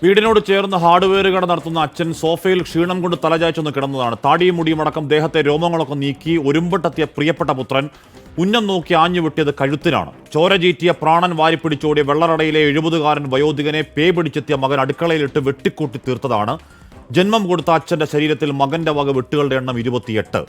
വീടിനോട് ചേർന്ന് ഹാർഡ്വെയർ കട നടത്തുന്ന അച്ഛൻ സോഫയിൽ ക്ഷീണം കൊണ്ട് തലചായ്ച്ചൊന്ന് കിടന്നതാണ്. താടിയും മുടിയും അടക്കം ദേഹത്തെ രോമങ്ങളൊക്കെ നീക്കി ഒരുമ്പെട്ടെത്തിയ പ്രിയപ്പെട്ട പുത്രൻ ഉന്നം നോക്കി ആഞ്ഞു വെട്ടിയത് കഴുത്തിനാണ്. ചോര ചീറ്റിയ പ്രാണൻ വാരിപ്പിടിച്ചോടിയ വെള്ളറടയിലെ 70-കാരൻ വയോധികനെ പേ പിടിച്ചെത്തിയ മകൻ അടുക്കളയിലിട്ട് വെട്ടിക്കൂട്ടി തീർത്തതാണ്. ജന്മം കൊടുത്ത അച്ഛന്റെ ശരീരത്തിൽ മകന്റെ വക വെട്ടുകളുടെ എണ്ണം 28.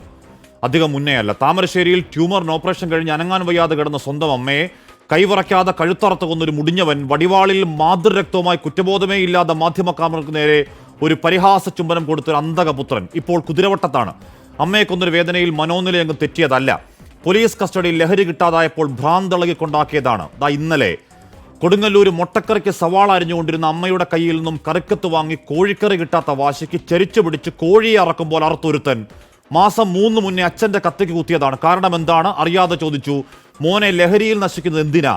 അധികം മുന്നേയല്ല. താമരശ്ശേരിയിൽ ട്യൂമറിന് ഓപ്പറേഷൻ കഴിഞ്ഞ് അനങ്ങാൻ വയ്യാതെ കിടന്ന സ്വന്തം അമ്മയെ കൈവറയ്ക്കാതെ കഴുത്തറത്ത് കൊന്നൊരു മുടിഞ്ഞവൻ, വടിവാളിൽ മാതൃരക്തവുമായി കുറ്റബോധമേ ഇല്ലാതെ മാധ്യമക്കാർക്ക് നേരെ ഒരു പരിഹാസ ചുംബനം കൊടുത്തൊരു അന്തകപുത്രൻ ഇപ്പോൾ കുതിരവട്ടത്താണ്. അമ്മയെ കൊന്നൊരു വേദനയിൽ മനോനിലയങ്ങ് തെറ്റിയതല്ല. പോലീസ് കസ്റ്റഡിയിൽ ലഹരി കിട്ടാതായപ്പോൾ ഭ്രാന്തളകിക്കൊണ്ടാക്കിയതാണ്. ഇന്നലെ കൊടുങ്ങല്ലൂർ മൊട്ടക്കറിക്ക് സവാള അരിഞ്ഞുകൊണ്ടിരുന്ന അമ്മയുടെ കയ്യിൽ നിന്നും കറിക്കത്ത് വാങ്ങി കോഴിക്കറി കിട്ടാത്ത വാശിക്ക് ചരിച്ചു പിടിച്ച് കോഴിയെ അറക്കുമ്പോൾ അറുത്തൊരുത്തൻ മാസം 3 മുന്നേ അച്ഛന്റെ കത്തിക്ക് കുത്തിയതാണ്. കാരണം എന്താണ് അറിയാതെ ചോദിച്ചു. മോനെ ലഹരിയിൽ നശിക്കുന്നത് എന്തിനാ?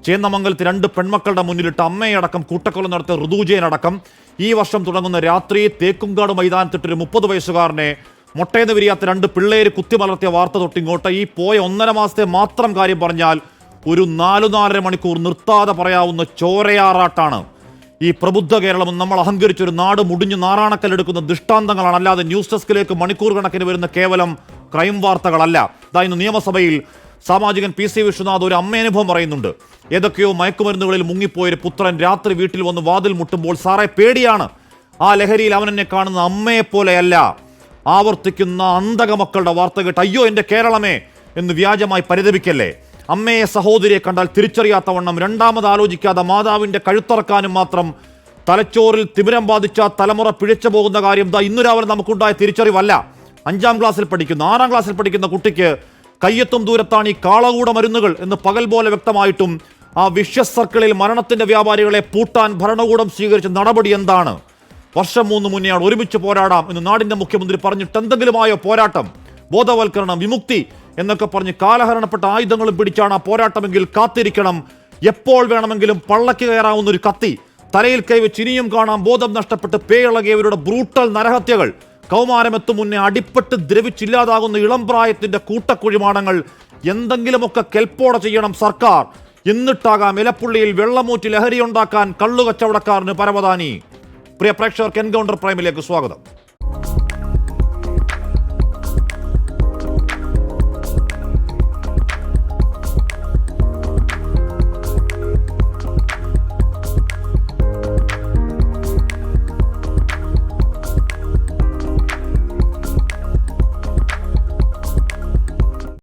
ചേന്നമംഗലത്ത് 2 പെൺമക്കളുടെ മുന്നിലിട്ട് അമ്മയടക്കം കൂട്ടക്കൊല നടത്തിയ ഋതുജയനടക്കം ഈ വർഷം തുടങ്ങുന്ന രാത്രി തേക്കുംകാട് മൈതാനത്തിട്ടൊരു 30 വയസ്സുകാരനെ മൊട്ടേന്ന് വിരിയാത്ത 2 പിള്ളേര് കുത്തിമലർത്തിയ വാർത്ത തൊട്ടിങ്ങോട്ട് ഈ പോയ 1.5 മാസത്തെ മാത്രം കാര്യം പറഞ്ഞാൽ ഒരു 4-4.5 മണിക്കൂർ നിർത്താതെ പറയാവുന്ന ചോരയാറാട്ടാണ്. ഈ പ്രബുദ്ധ കേരളം നമ്മൾ അഹങ്കരിച്ചൊരു നാട് മുടിഞ്ഞു നാറാണക്കല്ലെടുക്കുന്ന ദൃഷ്ടാന്തങ്ങളാണ്. അല്ലാതെ ന്യൂസ് ഡെസ്കിലേക്ക് മണിക്കൂർ കണക്കിന് വരുന്ന കേവലം ക്രൈം വാർത്തകളല്ല. ഇന്ന് നിയമസഭയിൽ സാമാജികൻ PC വിശ്വനാഥ് ഒരു അമ്മയനുഭവം പറയുന്നുണ്ട്. ഏതൊക്കെയോ മയക്കുമരുന്നുകളിൽ മുങ്ങിപ്പോയൊരു പുത്രൻ രാത്രി വീട്ടിൽ വന്ന് വാതിൽ മുട്ടുമ്പോൾ സാറേ പേടിയാണ്. ആ ലഹരിയിൽ അവനെന്നെ കാണുന്ന അമ്മയെപ്പോലെയല്ല. ആവർത്തിക്കുന്ന അന്തകമക്കളുടെ വാർത്ത കേട്ട് അയ്യോ എൻ്റെ കേരളമേ എന്ന് വ്യാജമായി പരിതപിക്കല്ലേ. അമ്മയെ സഹോദരിയെ കണ്ടാൽ തിരിച്ചറിയാത്തവണ്ണം രണ്ടാമത് ആലോചിക്കാതെ മാതാവിൻ്റെ കഴുത്തറക്കാനും മാത്രം തലച്ചോറിൽ തിമിരം ബാധിച്ച തലമുറ പിഴച്ചു പോകുന്ന കാര്യം ഇന്നു രാവിലെ നമുക്കുണ്ടായ തിരിച്ചറിവല്ല. 5ാം ക്ലാസ്സിൽ പഠിക്കുന്ന 6ാം ക്ലാസ്സിൽ പഠിക്കുന്ന കുട്ടിക്ക് കയ്യെത്തും ദൂരത്താണ് ഈ കാളകൂട മരുന്നുകൾ എന്ന് പകൽ പോലെ വ്യക്തമായിട്ടും ആ വിഷ്യസ് സർക്കിളിൽ മരണത്തിന്റെ വ്യാപാരികളെ പൂട്ടാൻ ഭരണകൂടം സ്വീകരിച്ച നടപടി എന്താണ്? വർഷം 3 മുന്നെയാണ് ഒരുമിച്ച് പോരാടാം എന്ന് നാടിന്റെ മുഖ്യമന്ത്രി പറഞ്ഞിട്ട് എന്തെങ്കിലുമായോ പോരാട്ടം? ബോധവൽക്കരണം, വിമുക്തി എന്നൊക്കെ പറഞ്ഞ് കാലഹരണപ്പെട്ട ആയുധങ്ങളും പിടിച്ചാണ് ആ പോരാട്ടമെങ്കിൽ കാത്തിരിക്കണം. എപ്പോൾ വേണമെങ്കിലും പള്ളക്ക് കയറാവുന്ന ഒരു കത്തി തലയിൽ കൈവച്ച് ഇനിയും കാണാം ബോധം നഷ്ടപ്പെട്ട് പേയിളകിയവരുടെ ബ്രൂട്ടൽ നരഹത്യകൾ. കൗമാരമെത്തും മുന്നേ അടിപ്പെട്ട് ദ്രവിച്ചില്ലാതാകുന്ന ഇളം പ്രായത്തിന്റെ കൂട്ടക്കുഴിമാടങ്ങൾ എന്തെങ്കിലുമൊക്കെ കെൽപ്പോടെ ചെയ്യണം സർക്കാർ. എന്നിട്ടാകാം ഇലപ്പുള്ളിയിൽ വെള്ളമൂറ്റി ലഹരി ഉണ്ടാക്കാൻ കള്ളുകച്ചവടക്കാരന് പരവതാനി. പ്രിയ പ്രേക്ഷകർക്ക് എൻകൗണ്ടർ പ്രൈമിലേക്ക് സ്വാഗതം.